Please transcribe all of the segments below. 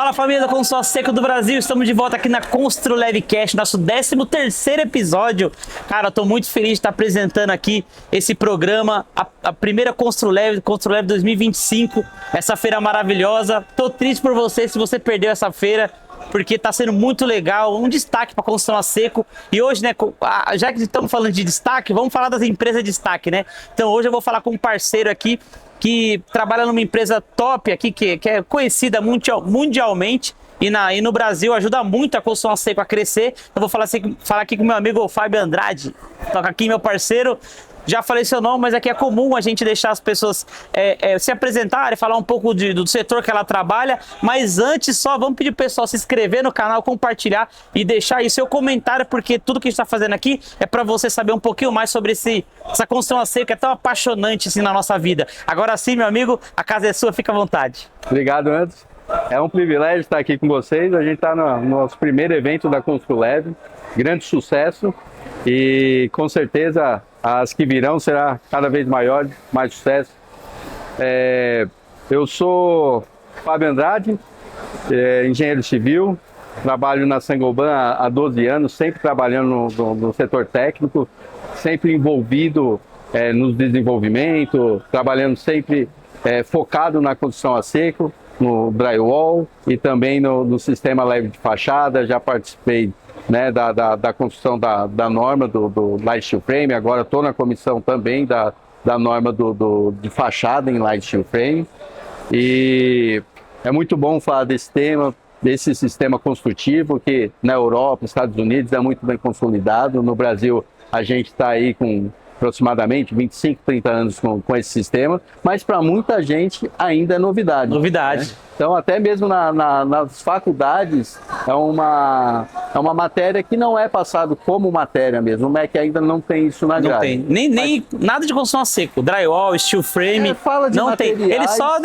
Fala, família da Construção Seco do Brasil, estamos de volta aqui na Constru Levecast, nosso 13º episódio. Cara, eu tô muito feliz de estar apresentando aqui esse programa, a primeira Constru Leve 2025, essa feira maravilhosa. Tô triste por você se você perdeu essa feira, porque tá sendo muito legal, um destaque para a construção a seco. E hoje, né, já que estamos falando de destaque, vamos falar das empresas de destaque, né? Então hoje eu vou falar com um parceiro aqui que trabalha numa empresa top aqui, que é conhecida mundialmente e no Brasil ajuda muito a construção a seco a crescer. Eu vou falar aqui com meu amigo Fábio Andrade, toca aqui meu parceiro. Já falei seu nome, mas aqui é comum a gente deixar as pessoas se apresentarem, falar um pouco do setor que ela trabalha, mas antes só vamos pedir pro pessoal se inscrever no canal, compartilhar e deixar aí seu comentário, porque tudo que a gente está fazendo aqui é para você saber um pouquinho mais sobre essa construção a seco que é tão apaixonante assim na nossa vida. Agora sim, meu amigo, a casa é sua, fica à vontade. Obrigado, Anderson. É um privilégio estar aqui com vocês. A gente está no nosso primeiro evento da Constru Leve, grande sucesso, e com certeza as que virão será cada vez maior, mais sucesso. Eu sou Fábio Andrade, engenheiro civil, trabalho na Saint-Gobain há 12 anos, sempre trabalhando no setor técnico, sempre envolvido no desenvolvimento, trabalhando sempre focado na construção a seco, no drywall e também no sistema leve de fachada. Já participei, né, da construção da norma do Light Steel Frame. Agora estou na comissão também da norma de fachada em Light Steel Frame. E é muito bom falar desse tema, desse sistema construtivo que na Europa, Estados Unidos é muito bem consolidado. No Brasil a gente está aí com aproximadamente 25, 30 anos com esse sistema, mas para muita gente ainda é novidade. Novidade. Né? Então, até mesmo nas faculdades, é uma matéria que não é passado como matéria mesmo. O MEC ainda não tem isso na grade. Não tem. Nem nada de construção a seco. Drywall, steel frame, fala de não materiais. tem. Ele só,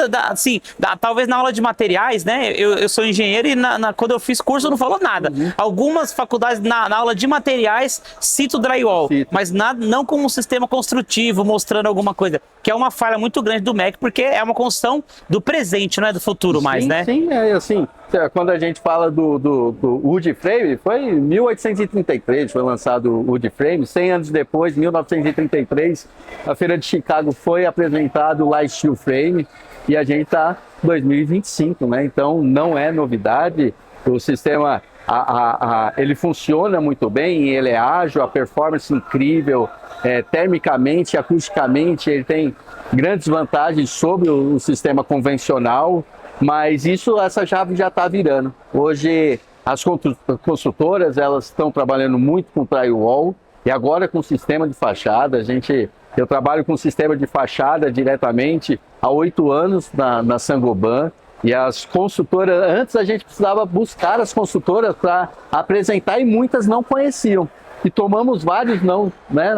talvez na aula de materiais, né? Eu sou engenheiro e quando eu fiz curso não falou nada. Algumas faculdades na aula de materiais citam drywall, mas não como um sistema construtivo, mostrando alguma coisa, que é uma falha muito grande do MEC, porque é uma construção do presente, não é do futuro mais, né? Sim, assim, quando a gente fala do wood frame, foi em 1833 foi lançado o wood frame. 100 anos depois, 1933, a Feira de Chicago foi apresentado o Light Steel Frame, e a gente está em 2025, né? Então não é novidade. O sistema ele funciona muito bem, ele é ágil, a performance incrível, termicamente, acusticamente, ele tem grandes vantagens sobre o sistema convencional. Mas essa chave já está virando. Hoje as construtoras elas estão trabalhando muito com drywall e agora com sistema de fachada. Eu trabalho com sistema de fachada diretamente há 8 anos na Saint-Gobain. E as construtoras, antes a gente precisava buscar as construtoras para apresentar e muitas não conheciam. E tomamos vários não, né?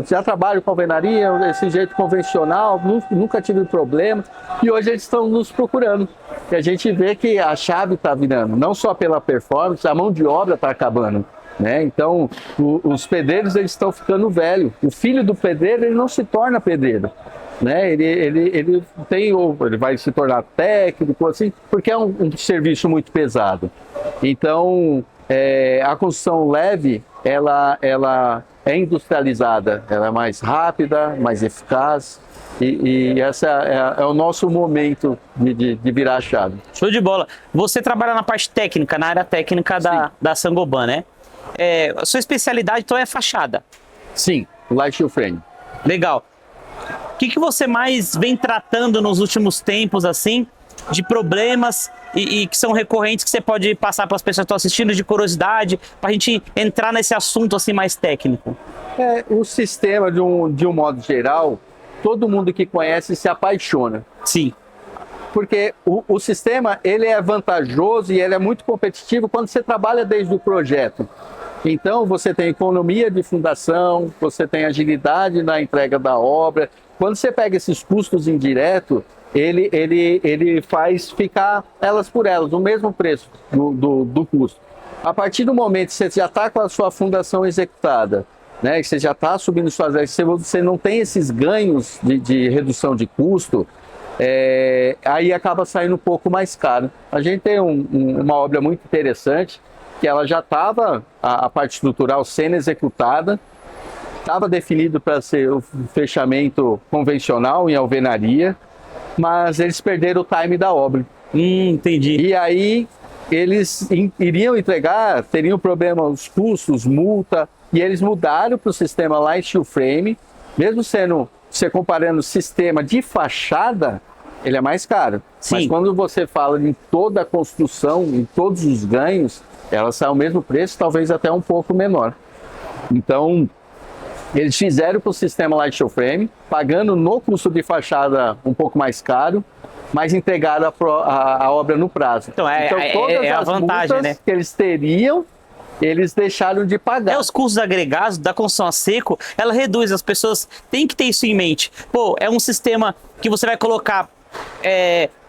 Já trabalho com alvenaria, desse jeito convencional, nunca tive problema. E hoje eles estão nos procurando. E a gente vê que a chave está virando, não só pela performance, a mão de obra está acabando. Né? Então, os pedreiros eles estão ficando velhos. O filho do pedreiro ele não se torna pedreiro. Né? Ele vai se tornar técnico, assim, porque é um serviço muito pesado. Então, a construção leve, ela é industrializada, ela é mais rápida, mais eficaz, e essa é o nosso momento de virar a chave. Show de bola. Você trabalha na parte técnica, na área técnica da Saint-Gobain, né? A sua especialidade, então, é fachada? Sim, Light Steel Frame. Legal. O que você mais vem tratando nos últimos tempos, assim, de problemas e que são recorrentes, que você pode passar para as pessoas que estão assistindo, de curiosidade, para a gente entrar nesse assunto assim mais técnico? O sistema, de um modo geral, todo mundo que conhece se apaixona. Sim. Porque o sistema ele é vantajoso e ele é muito competitivo quando você trabalha desde o projeto. Então você tem economia de fundação, você tem agilidade na entrega da obra. Quando você pega esses custos indiretos, ele faz ficar elas por elas, o mesmo preço do custo. A partir do momento que você já está com a sua fundação executada, né, que você já está subindo suas regras, você não tem esses ganhos de redução de custo, aí acaba saindo um pouco mais caro. A gente tem uma obra muito interessante, que ela já estava, a parte estrutural sendo executada, estava definido para ser o fechamento convencional em alvenaria, mas eles perderam o time da obra. Entendi. E aí eles iriam entregar, teriam problema os custos, multa, e eles mudaram para o sistema Light Steel Frame, mesmo você comparando o sistema de fachada, ele é mais caro. Sim. Mas quando você fala em toda a construção, em todos os ganhos, ela sai ao mesmo preço, talvez até um pouco menor. Então, eles fizeram para o sistema Light Steel Frame, pagando no custo de fachada um pouco mais caro, mas entregaram a obra no prazo. Então, todas as a vantagem, multas, né, que eles teriam, eles deixaram de pagar. Os custos agregados da construção a seco, ela reduz, as pessoas têm que ter isso em mente. Pô, é um sistema que você vai colocar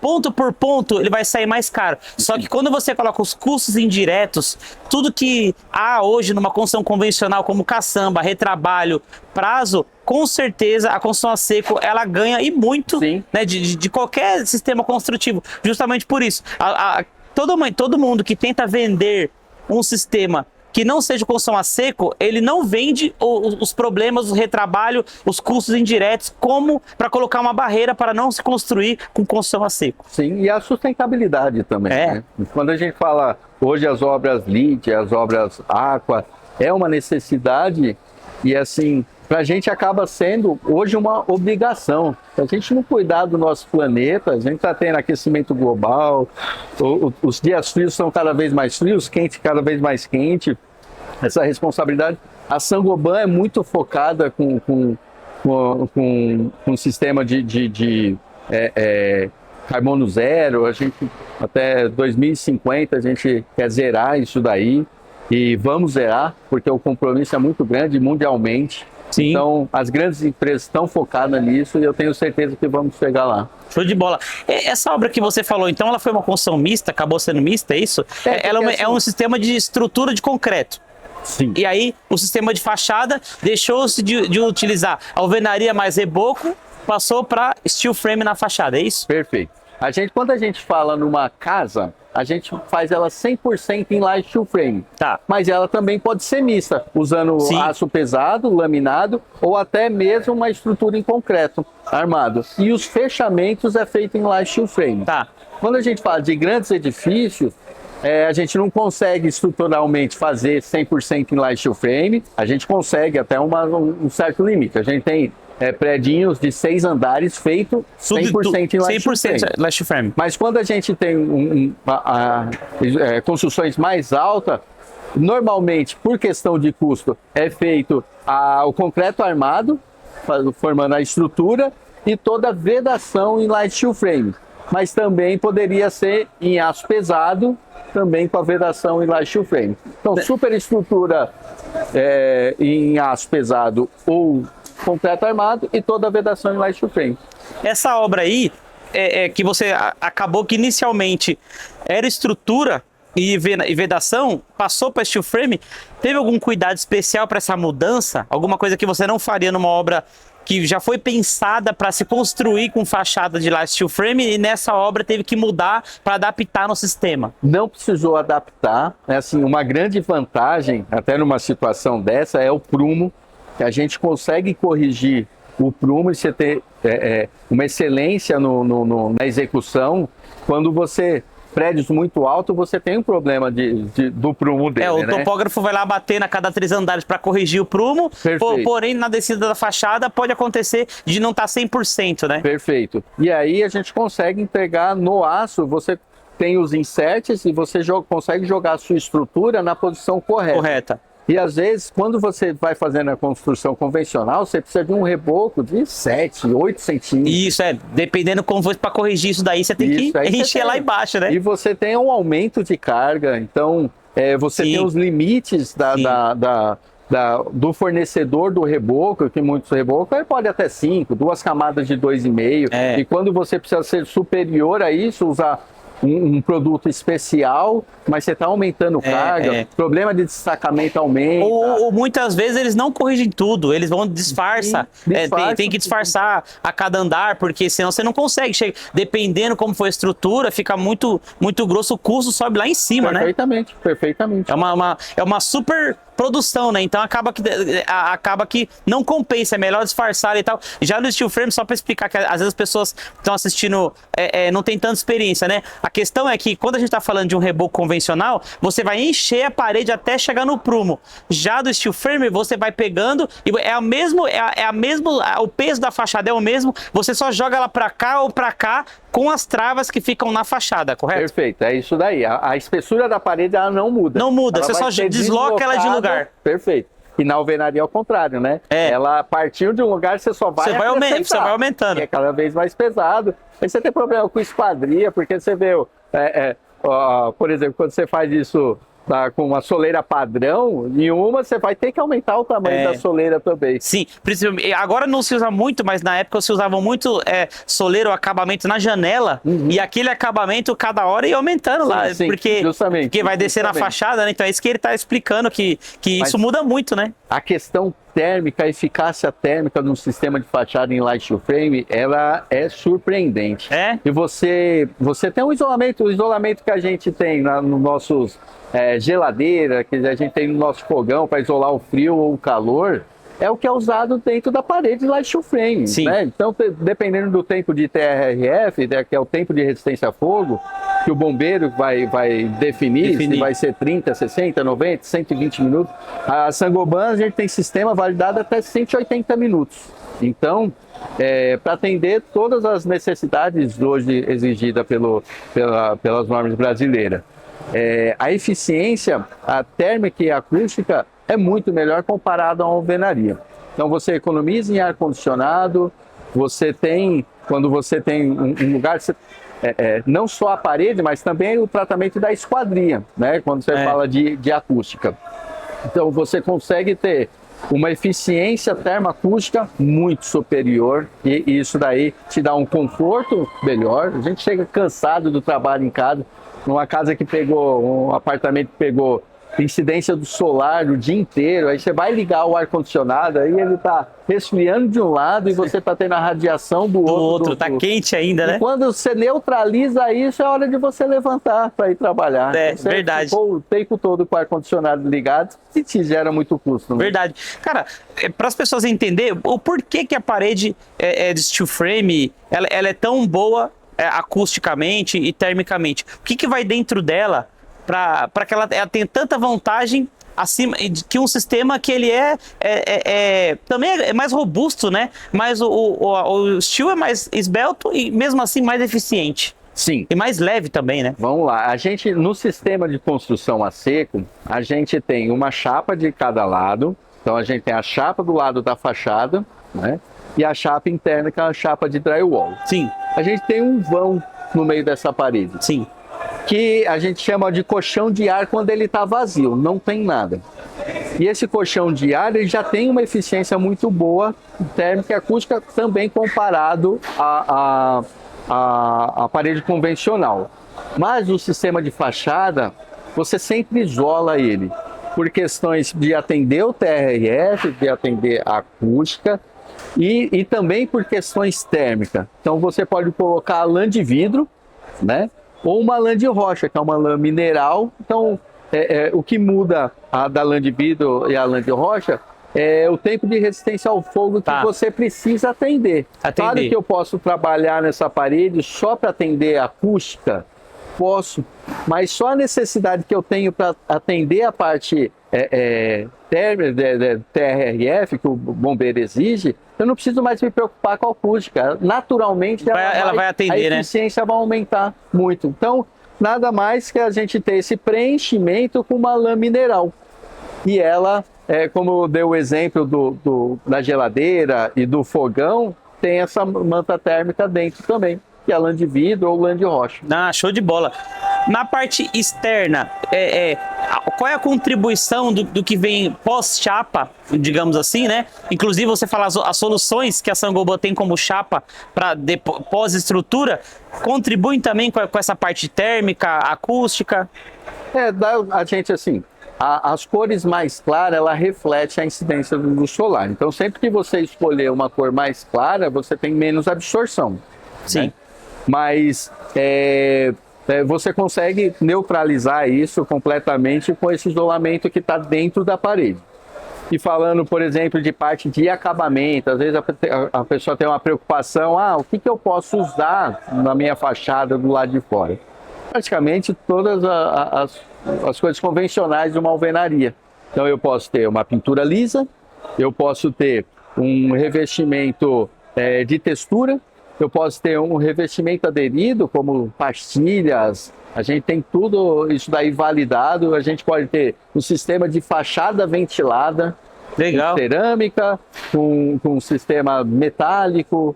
ponto por ponto, ele vai sair mais caro. Só que quando você coloca os custos indiretos, tudo que há hoje numa construção convencional, como caçamba, retrabalho, prazo, com certeza a construção a seco, ela ganha e muito, né, de qualquer sistema construtivo. Justamente por isso. Todo mundo que tenta vender um sistema que não seja construção a seco, ele não vende os problemas, o retrabalho, os custos indiretos, como para colocar uma barreira para não se construir com construção a seco. Sim, e a sustentabilidade também. Né? Quando a gente fala hoje as obras LEED, as obras Aqua, é uma necessidade e assim, para a gente acaba sendo hoje uma obrigação. Se a gente não cuidar do nosso planeta, a gente está tendo aquecimento global, os dias frios são cada vez mais frios, quente cada vez mais quente. Essa responsabilidade. A Saint-Gobain é muito focada com um sistema de carbono zero. A gente, até 2050 a gente quer zerar isso daí e vamos zerar, porque o compromisso é muito grande mundialmente. Sim. Então, as grandes empresas estão focadas nisso e eu tenho certeza que vamos chegar lá. Show de bola. Essa obra que você falou, então, ela foi uma construção mista, acabou sendo mista, é isso? Ela é um sistema de estrutura de concreto. Sim. E aí, o sistema de fachada deixou-se de utilizar alvenaria mais reboco, passou para steel frame na fachada, é isso? Perfeito. Quando a gente fala numa casa, a gente faz ela 100% em light steel frame. Tá. Mas ela também pode ser mista, usando aço pesado, laminado, ou até mesmo uma estrutura em concreto, armado. E os fechamentos é feito em light steel frame. Tá. Quando a gente fala de grandes edifícios, a gente não consegue estruturalmente fazer 100% em light steel frame, a gente consegue até um certo limite. A gente tem prédios de 6 andares feito 100% em light steel frame. Mas quando a gente tem construções mais altas, normalmente, por questão de custo, é feito o concreto armado, formando a estrutura, e toda a vedação em light steel frame. Mas também poderia ser em aço pesado, também com a vedação em light steel frame. Então, superestrutura em aço pesado ou concreto armado e toda a vedação em light steel frame. Essa obra aí, que você acabou que inicialmente era estrutura e vedação, passou para steel frame, teve algum cuidado especial para essa mudança? Alguma coisa que você não faria numa obra que já foi pensada para se construir com fachada de light steel frame e nessa obra teve que mudar para adaptar no sistema? Não precisou adaptar. Assim, uma grande vantagem, até numa situação dessa, é o prumo, que a gente consegue corrigir o prumo e você ter uma excelência na execução. Quando você prédios muito altos, você tem um problema do prumo dele. O topógrafo vai lá bater na cada 3 andares para corrigir o prumo, porém na descida da fachada pode acontecer de não estar 100%, né? Perfeito. E aí a gente consegue entregar no aço, você tem os inserts e você consegue jogar a sua estrutura na posição correta. E às vezes, quando você vai fazendo a construção convencional, você precisa de um reboco de 7, 8 centímetros. Isso, dependendo como for para corrigir isso daí, você tem que encher lá embaixo, né? E você tem um aumento de carga, então você tem os limites do fornecedor do reboco, que muitos rebocos pode até 5, 2 camadas de 2,5. E quando você precisa ser superior a isso, usar um produto especial, mas você está aumentando carga, problema de destacamento aumenta. Ou muitas vezes eles não corrigem tudo, eles vão disfarçar. Tem que disfarçar a cada andar, porque senão você não consegue. Dependendo como for a estrutura, fica muito grosso, o custo sobe lá em cima, perfeitamente, né? Perfeitamente. É uma super produção, né? Então acaba que não compensa, é melhor disfarçar e tal. Já no steel frame, só para explicar que às vezes as pessoas que estão assistindo não tem tanta experiência, né? A questão é que quando a gente está falando de um reboco convencional, você vai encher a parede até chegar no prumo. Já do steel frame, você vai pegando e o peso da fachada é o mesmo, você só joga ela para cá ou para cá com as travas que ficam na fachada, correto? Perfeito, é isso daí. A espessura da parede ela não muda. Não muda, ela você só desloca ela de lugar. Perfeito. E na alvenaria é o contrário, né? Ela partiu de um lugar, você só vai você vai aumentando. E é cada vez mais pesado. Aí você tem problema com esquadria, porque você vê, por exemplo, quando você faz isso com uma soleira padrão, em uma você vai ter que aumentar o tamanho da soleira também. Sim, agora não se usa muito, mas na época se usava muito soleira ou acabamento na janela, e aquele acabamento cada hora ia aumentando lá, porque vai descer na fachada, né? Então é isso que ele está explicando, que isso muda muito, né? A questão térmica, a eficácia térmica no sistema de fachada em light steel frame, ela é surpreendente. E você tem o isolamento que a gente tem nos nossos geladeira, que a gente tem no nosso fogão para isolar o frio ou o calor, é o que é usado dentro da parede de light steel frame. Né? Então, dependendo do tempo de TRRF, que é o tempo de resistência a fogo, que o bombeiro vai definir se vai ser 30, 60, 90, 120 minutos. A Saint-Gobain, a gente tem sistema validado até 180 minutos. Então, para atender todas as necessidades hoje exigidas pelas normas brasileiras. A eficiência, a térmica e a acústica é muito melhor comparado à alvenaria. Então você economiza em ar-condicionado, quando você tem um lugar, não só a parede, mas também o tratamento da esquadria, né? Quando você fala de acústica. Então você consegue ter uma eficiência termoacústica muito superior e isso daí te dá um conforto melhor. A gente chega cansado do trabalho em casa, numa casa um apartamento que pegou incidência do solar o dia inteiro, aí você vai ligar o ar-condicionado, aí ele tá resfriando de um lado e você tá tendo a radiação do outro. Tá quente ainda, né? E quando você neutraliza isso, é hora de você levantar para ir trabalhar. Você verdade. Ficou o tempo todo com o ar-condicionado ligado e te gera muito custo. Né? Verdade. Cara, para as pessoas entenderem o porquê que a parede de steel frame ela é tão boa acusticamente e termicamente. O que vai dentro dela para que ela tenha tanta vantagem acima que um sistema que ele também é mais robusto, né? Mas o steel é mais esbelto e mesmo assim mais eficiente. Sim. E mais leve também, né? Vamos lá. No sistema de construção a seco, a gente tem uma chapa de cada lado. Então a gente tem a chapa do lado da fachada, né? E a chapa interna, que é a chapa de drywall. Sim. A gente tem um vão no meio dessa parede. Sim. Que a gente chama de colchão de ar quando ele está vazio, não tem nada. E esse colchão de ar ele já tem uma eficiência muito boa, térmica e acústica, também comparado à parede convencional. Mas o sistema de fachada, você sempre isola ele, por questões de atender o TRF, de atender a acústica, e também por questões térmicas. Então você pode colocar a lã de vidro, né? Ou uma lã de rocha, que é uma lã mineral. Então, o que muda da lã de vidro e a lã de rocha é o tempo de resistência ao fogo que você precisa atender. Claro que eu posso trabalhar nessa parede só para atender a acústica, posso, mas só a necessidade que eu tenho para atender a parte TRRF, que o bombeiro exige, eu não preciso mais me preocupar com a acústica. Naturalmente, ela vai atender, a eficiência vai aumentar muito. Então, nada mais que a gente ter esse preenchimento com uma lã mineral. E ela, como deu o exemplo da geladeira e do fogão, tem essa manta térmica dentro também, que é a lã de vidro ou lã de rocha. Ah, show de bola. Na parte externa, qual é a contribuição do que vem pós-chapa, digamos assim, né? Inclusive você fala as soluções que a Saint-Gobain tem como chapa para pós-estrutura, contribuem também com essa parte térmica, acústica? A gente assim, as cores mais claras, ela reflete a incidência do solar. Então sempre que você escolher uma cor mais clara, você tem menos absorção. Sim. Né? Mas você consegue neutralizar isso completamente com esse isolamento que está dentro da parede. E falando, por exemplo, de parte de acabamento, às vezes a pessoa tem uma preocupação, o que eu posso usar na minha fachada do lado de fora? Praticamente todas as coisas convencionais de uma alvenaria. Então eu posso ter uma pintura lisa, eu posso ter um revestimento de textura, eu posso ter um revestimento aderido, como pastilhas, a gente tem tudo isso daí validado, a gente pode ter um sistema de fachada ventilada, legal, com cerâmica, com um sistema metálico,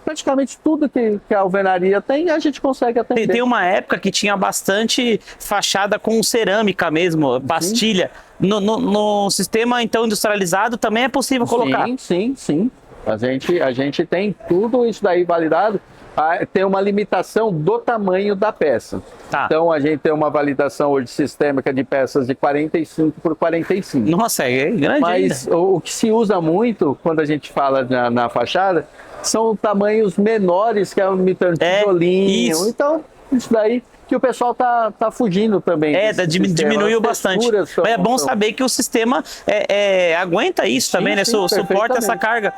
praticamente tudo que a alvenaria tem, a gente consegue atender. Tem uma época que tinha bastante fachada com cerâmica mesmo, pastilha. No sistema então industrializado também é possível colocar? Sim. A gente tem tudo isso daí validado. Tem uma limitação do tamanho da peça. Tá. Então a gente tem uma validação hoje sistêmica de peças de 45 por 45. Nossa, é grande. Mas ainda. O que se usa muito quando a gente fala na fachada são tamanhos menores, que é um tijolinho. Isso. Então, isso daí que o pessoal tá fugindo também. Diminuiu bastante. Mas é bom saber que o sistema aguenta isso também, né? Suporta essa carga.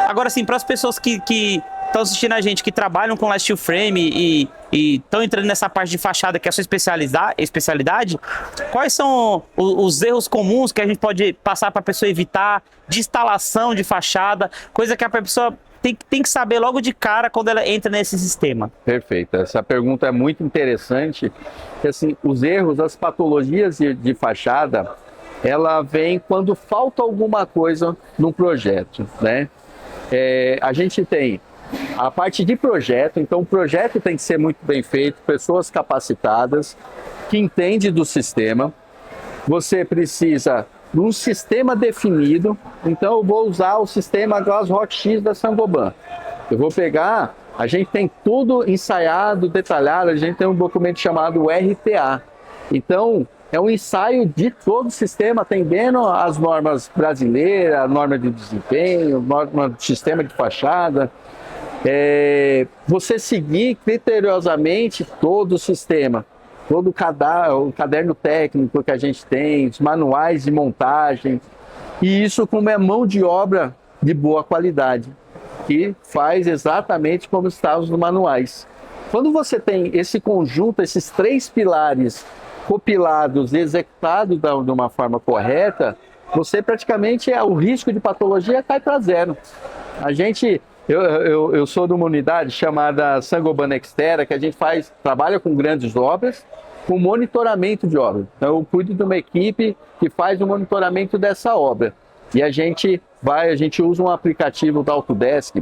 Agora, assim, para as pessoas que estão assistindo a gente, que trabalham com steel frame e estão entrando nessa parte de fachada, que é a sua especialidade, quais são os erros comuns que a gente pode passar para a pessoa evitar de instalação de fachada, coisa que a pessoa tem que saber logo de cara quando ela entra nesse sistema? Perfeito. Essa pergunta é muito interessante. Assim, os erros, as patologias de fachada, ela vem quando falta alguma coisa no projeto, né? A gente tem a parte de projeto, então o projeto tem que ser muito bem feito, pessoas capacitadas, que entendem do sistema. Você precisa de um sistema definido, então eu vou usar o sistema Glass Rock X da Saint-Gobain. Eu vou pegar, a gente tem tudo ensaiado, detalhado, a gente tem um documento chamado RTA. Então, é um ensaio de todo o sistema, atendendo às normas brasileiras, a norma de desempenho, norma do sistema de fachada. Você seguir criteriosamente todo o sistema, todo o caderno técnico que a gente tem, os manuais de montagem, e isso como é mão de obra de boa qualidade, que faz exatamente como está os manuais. Quando você tem esse conjunto, esses 3 pilares compilados e executados de uma forma correta, você praticamente, o risco de patologia cai para zero. Eu sou de uma unidade chamada Saint-Gobain Nextera, que a gente trabalha com grandes obras, com monitoramento de obra. Então eu cuido de uma equipe que faz o monitoramento dessa obra. E a gente usa um aplicativo da Autodesk,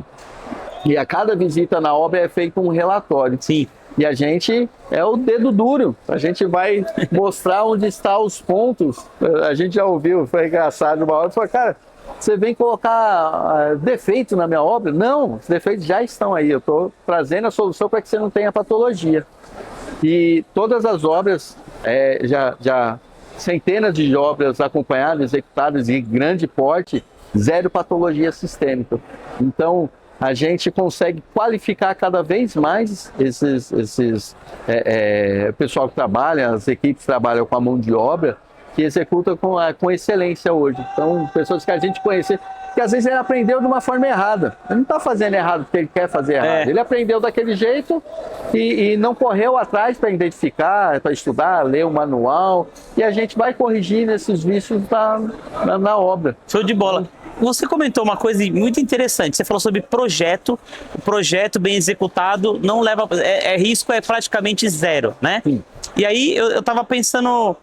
e a cada visita na obra é feito um relatório. Sim. E a gente é o dedo duro, a gente vai mostrar onde estão os pontos. A gente já ouviu, foi engraçado uma hora, falou, cara, você vem colocar defeito na minha obra? Não, os defeitos já estão aí, eu estou trazendo a solução para que você não tenha patologia. E todas as obras, já centenas de obras acompanhadas, executadas em grande porte, 0 patologia sistêmica. Então, a gente consegue qualificar cada vez mais o pessoal que trabalha, as equipes que trabalham com a mão de obra, que executa com excelência hoje. Então, pessoas que a gente conhece, que às vezes ele aprendeu de uma forma errada. Ele não está fazendo errado porque ele quer fazer errado. Ele aprendeu daquele jeito e não correu atrás para identificar, para estudar, ler o manual. E a gente vai corrigindo esses vícios na obra. Show de bola. Você comentou uma coisa muito interessante. Você falou sobre projeto. O projeto bem executado não leva... risco é praticamente 0, né? Sim. E aí eu estava pensando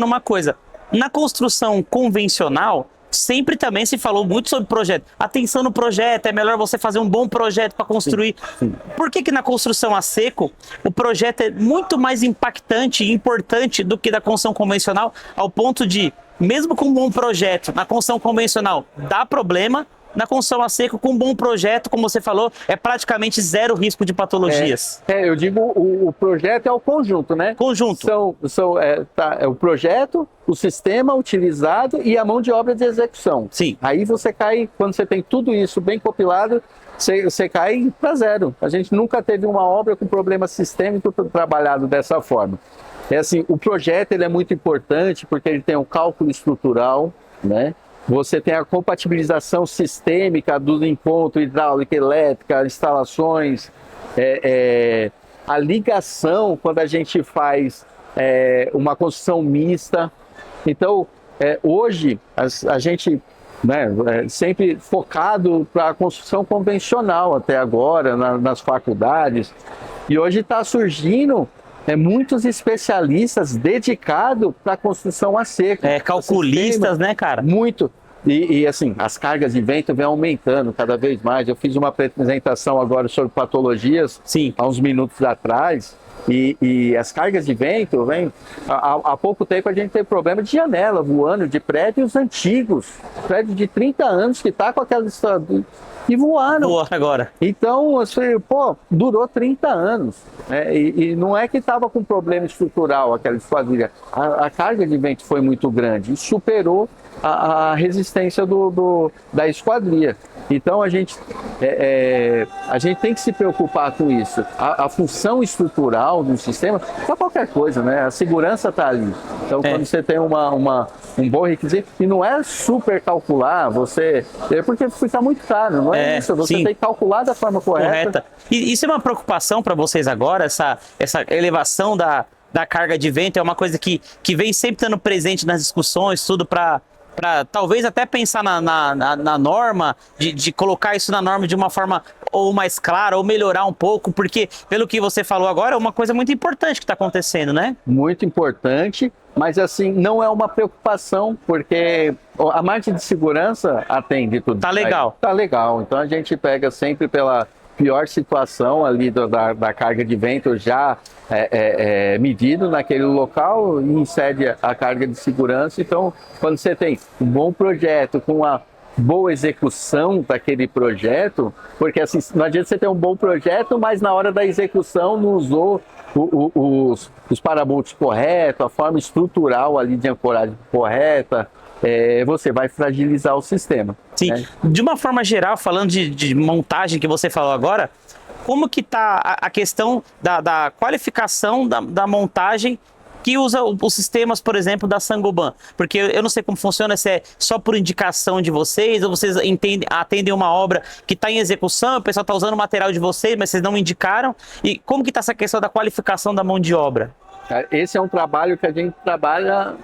uma coisa. Na construção convencional, sempre também se falou muito sobre projeto. Atenção no projeto, é melhor você fazer um bom projeto para construir. Sim. Por que na construção a seco o projeto é muito mais impactante e importante do que da construção convencional, ao ponto de, mesmo com um bom projeto, na construção convencional dá problema, na construção a seco, com um bom projeto, como você falou, é praticamente zero risco de patologias. Eu digo, o projeto é o conjunto, né? Conjunto. É o projeto, o sistema utilizado e a mão de obra de execução. Sim. Aí você cai, quando você tem tudo isso bem compilado, você cai para zero. A gente nunca teve uma obra com problema sistêmico trabalhado dessa forma. É assim, o projeto ele é muito importante porque ele tem um cálculo estrutural, né? Você tem a compatibilização sistêmica do encontro hidráulica, elétrica, instalações, a ligação quando a gente faz uma construção mista. Então, hoje, a gente, né, sempre focado para a construção convencional até agora, nas faculdades, e hoje está surgindo muitos especialistas dedicados para a construção a seco. Calculistas, né, cara? Muito. E assim, as cargas de vento vêm aumentando cada vez mais. Eu fiz uma apresentação agora sobre patologias, sim, há uns minutos atrás, e as cargas de vento, há pouco tempo a gente teve problema de janela voando, de prédios antigos, prédios de 30 anos que tá com aquela e voaram. Voa agora. Então, assim, durou 30 anos. Né? E não é que estava com problema estrutural aquela esquadrilha. A carga de vento foi muito grande e superou a resistência da esquadrilha. Então, a gente tem que se preocupar com isso. A função estrutural do sistema é qualquer coisa, né? A segurança está ali. Então, quando você tem um bom requisito, e não é super calcular, porque fica muito caro, não é isso? Você tem que calcular da forma correta. E isso é uma preocupação para vocês agora, essa elevação da carga de vento? É uma coisa que vem sempre estando presente nas discussões, tudo para talvez até pensar na norma, de colocar isso na norma de uma forma ou mais clara, ou melhorar um pouco, porque pelo que você falou agora, é uma coisa muito importante que está acontecendo, né? Muito importante, mas assim, não é uma preocupação, porque a margem de segurança atende tudo. Tá legal. Tá legal, então a gente pega sempre pela pior situação ali da carga de vento já medido naquele local e incede a carga de segurança. Então, quando você tem um bom projeto com uma boa execução daquele projeto, porque assim, não adianta você ter um bom projeto, mas na hora da execução não usou os parabolts corretos, a forma estrutural ali de ancoragem correta, você vai fragilizar o sistema. Sim, né? De uma forma geral, falando de montagem que você falou agora, como que está a questão da qualificação da montagem que usa os sistemas, por exemplo, da Saint-Gobain? Porque eu não sei como funciona, se é só por indicação de vocês, ou vocês atendem uma obra que está em execução, o pessoal está usando o material de vocês, mas vocês não indicaram. E como que está essa questão da qualificação da mão de obra? Esse é um trabalho que a gente trabalha...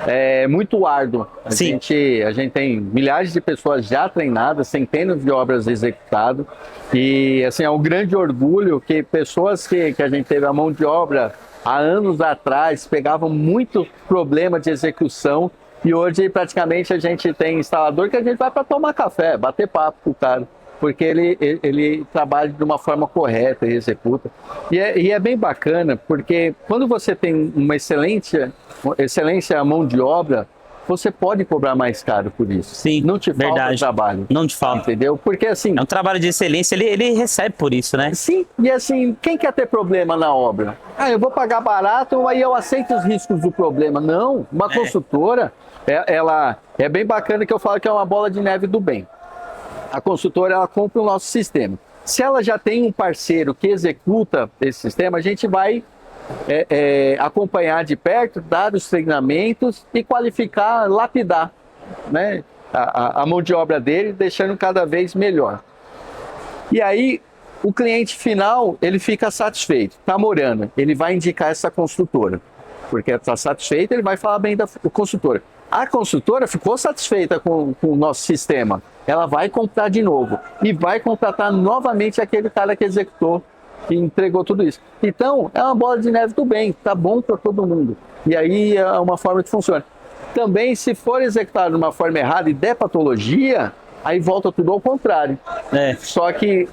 é muito árduo. A gente tem milhares de pessoas já treinadas, centenas de obras executadas, e assim, é um grande orgulho que pessoas que a gente teve a mão de obra há anos atrás pegavam muito problema de execução, e hoje praticamente a gente tem instalador que a gente vai para tomar café, bater papo com o cara, porque ele trabalha de uma forma correta e executa. E é bem bacana, porque quando você tem uma excelência mão de obra, você pode cobrar mais caro por isso. Sim, não te falta verdade. Trabalho. Não te falta. Entendeu? Porque assim... É um trabalho de excelência, ele recebe por isso, né? Sim, e assim, quem quer ter problema na obra? Eu vou pagar barato, aí eu aceito os riscos do problema. Não, uma consultora, ela é bem bacana, que eu falo que é uma bola de neve do bem. A consultora, ela compra o nosso sistema. Se ela já tem um parceiro que executa esse sistema, a gente vai acompanhar de perto, dar os treinamentos e qualificar, lapidar, né, a mão de obra dele, deixando cada vez melhor. E aí, o cliente final, ele fica satisfeito. Está morando, ele vai indicar essa construtora, porque está satisfeito, ele vai falar bem da consultora. A consultora ficou satisfeita com o nosso sistema, ela vai comprar de novo e vai contratar novamente aquele cara que executou, que entregou tudo isso. Então, é uma bola de neve do bem, tá bom para todo mundo. E aí é uma forma que funciona. Também, se for executado de uma forma errada e der patologia, aí volta tudo ao contrário. Só que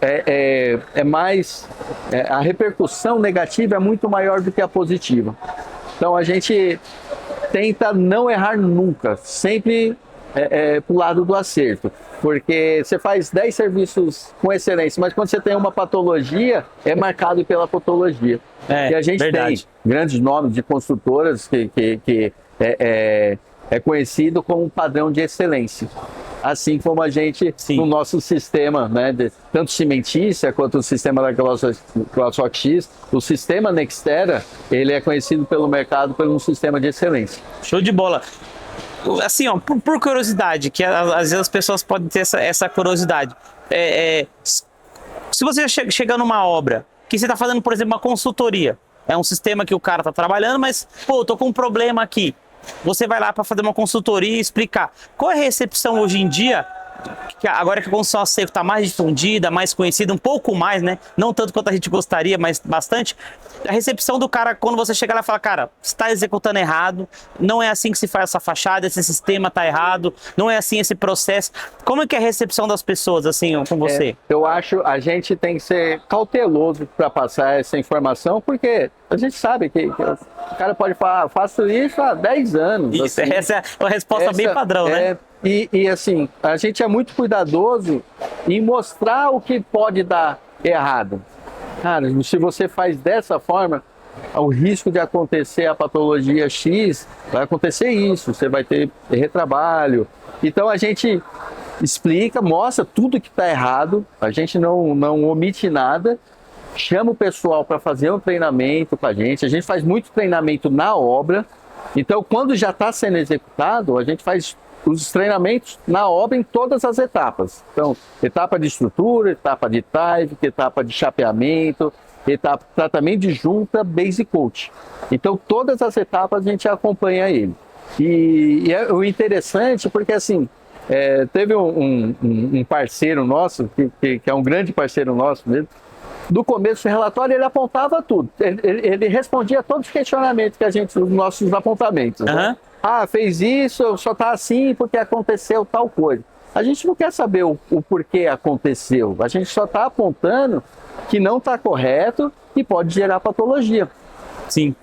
a repercussão negativa é muito maior do que a positiva. Então a gente tenta não errar nunca, sempre pro lado do acerto. Porque você faz 10 serviços com excelência, mas quando você tem uma patologia, é marcado pela patologia. E a gente tem grandes nomes de construtoras que é conhecido como um padrão de excelência. Assim como a gente, no nosso sistema, né, tanto cimentícia quanto o sistema da ClassRock X, o sistema Nextera, ele é conhecido pelo mercado por um sistema de excelência. Show de bola. Assim, ó, por curiosidade, que às vezes as pessoas podem ter essa curiosidade. Se você chega numa obra, que você está fazendo, por exemplo, uma consultoria, é um sistema que o cara está trabalhando, mas, pô, eu tô com um problema aqui. Você vai lá para fazer uma consultoria e explicar qual é a recepção hoje em dia, agora que a construção a seco está mais difundida, mais conhecida, um pouco mais, né? Não tanto quanto a gente gostaria, mas bastante. A recepção do cara, quando você chega lá e fala, cara, você está executando errado, não é assim que se faz essa fachada, esse sistema está errado, não é assim esse processo. Como é que é a recepção das pessoas, assim, com você? Eu acho a gente tem que ser cauteloso para passar essa informação, porque a gente sabe que o cara pode falar, faço isso há 10 anos. Isso, assim. essa é uma resposta bem padrão, né? E assim, a gente é muito cuidadoso em mostrar o que pode dar errado. Cara, se você faz dessa forma, o risco de acontecer a patologia X, vai acontecer isso, você vai ter retrabalho. Então a gente explica, mostra tudo que está errado, a gente não omite nada, chama o pessoal para fazer um treinamento com a gente faz muito treinamento na obra, então quando já está sendo executado, a gente faz os treinamentos na obra em todas as etapas. Então, etapa de estrutura, etapa de type, etapa de chapeamento, etapa de tratamento de junta, base coat. Então, todas as etapas a gente acompanha ele. E é o interessante porque, assim, teve um parceiro nosso, que é um grande parceiro nosso mesmo, do começo do relatório ele apontava tudo. Ele respondia a todos os questionamentos que os nossos apontamentos. Né? Ah, fez isso, só está assim porque aconteceu tal coisa. A gente não quer saber o porquê aconteceu. A gente só está apontando que não está correto e pode gerar patologia. Sim.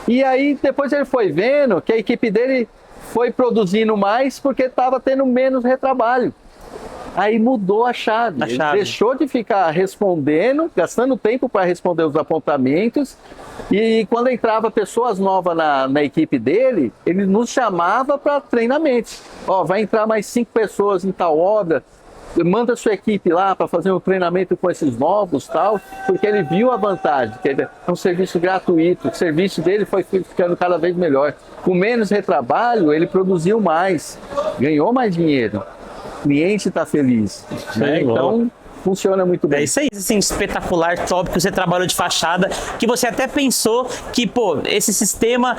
E aí depois ele foi vendo que a equipe dele foi produzindo mais porque estava tendo menos retrabalho. Aí mudou a chave. Ele deixou de ficar respondendo, gastando tempo para responder os apontamentos. E quando entrava pessoas novas na equipe dele, ele nos chamava para treinamentos. Ó, vai entrar mais 5 pessoas em tal obra, manda sua equipe lá para fazer um treinamento com esses novos, tal, porque ele viu a vantagem, que é um serviço gratuito, o serviço dele foi ficando cada vez melhor. Com menos retrabalho, ele produziu mais, ganhou mais dinheiro. O cliente está feliz, né? Então funciona muito bem. É isso aí, assim, espetacular, top, que você trabalhou de fachada, que você até pensou que, pô, esse sistema,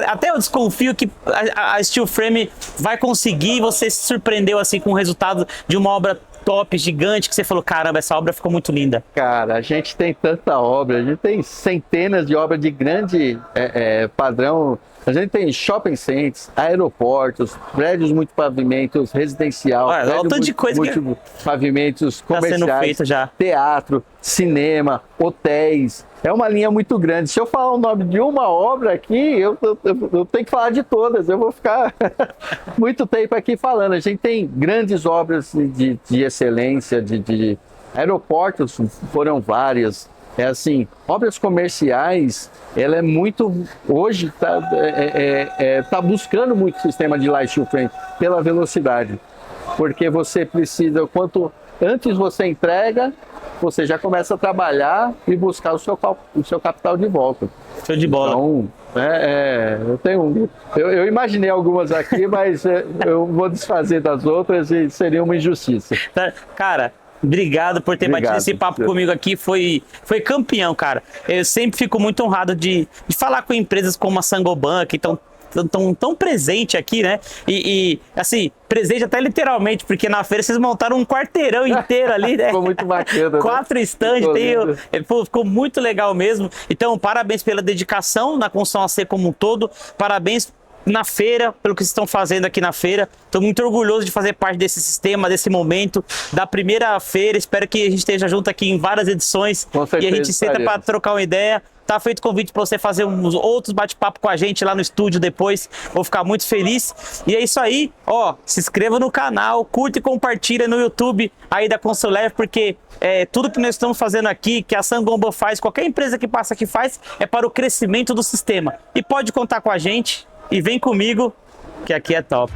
até eu desconfio que a Steel Frame vai conseguir, você se surpreendeu assim com o resultado de uma obra top, gigante, que você falou, caramba, essa obra ficou muito linda. Cara, a gente tem tanta obra, a gente tem centenas de obras de grande padrão. A gente tem shopping centers, aeroportos, prédios multipavimentos, residencial, tanto de coisa pavimentos comerciais, tá sendo feito já. Teatro, cinema, hotéis. É uma linha muito grande. Se eu falar o nome de uma obra aqui, eu tenho que falar de todas. Eu vou ficar muito tempo aqui falando. A gente tem grandes obras de excelência, de aeroportos, foram várias. É assim, obras comerciais, ela é muito, hoje tá buscando muito sistema de light steel frame pela velocidade, porque você precisa, quanto antes você entrega, você já começa a trabalhar e buscar o seu capital de volta. Show de bola. Então, eu imaginei algumas aqui, mas eu vou desfazer das outras e seria uma injustiça. Cara, obrigado por ter batido esse papo comigo aqui, foi campeão, cara. Eu sempre fico muito honrado de falar com empresas como a Saint-Gobain, que estão tão presente aqui, né? E assim, presente até literalmente, porque na feira vocês montaram um quarteirão inteiro ali, né? Ficou muito bacana, 4 stands, ficou muito legal mesmo. Então, parabéns pela dedicação na construção AC como um todo, parabéns na feira, pelo que vocês estão fazendo aqui na feira. Estou muito orgulhoso de fazer parte desse sistema, desse momento, da primeira feira. Espero que a gente esteja junto aqui em várias edições. Com certeza, e a gente senta para trocar uma ideia. Tá feito convite para você fazer uns outros bate-papo com a gente lá no estúdio depois. Vou ficar muito feliz. E é isso aí, ó. Se inscreva no canal, curta e compartilha no YouTube aí da ConstruLeve, porque tudo que nós estamos fazendo aqui, que a Sangomba faz, qualquer empresa que passa aqui faz, é para o crescimento do sistema. E pode contar com a gente e vem comigo, que aqui é top.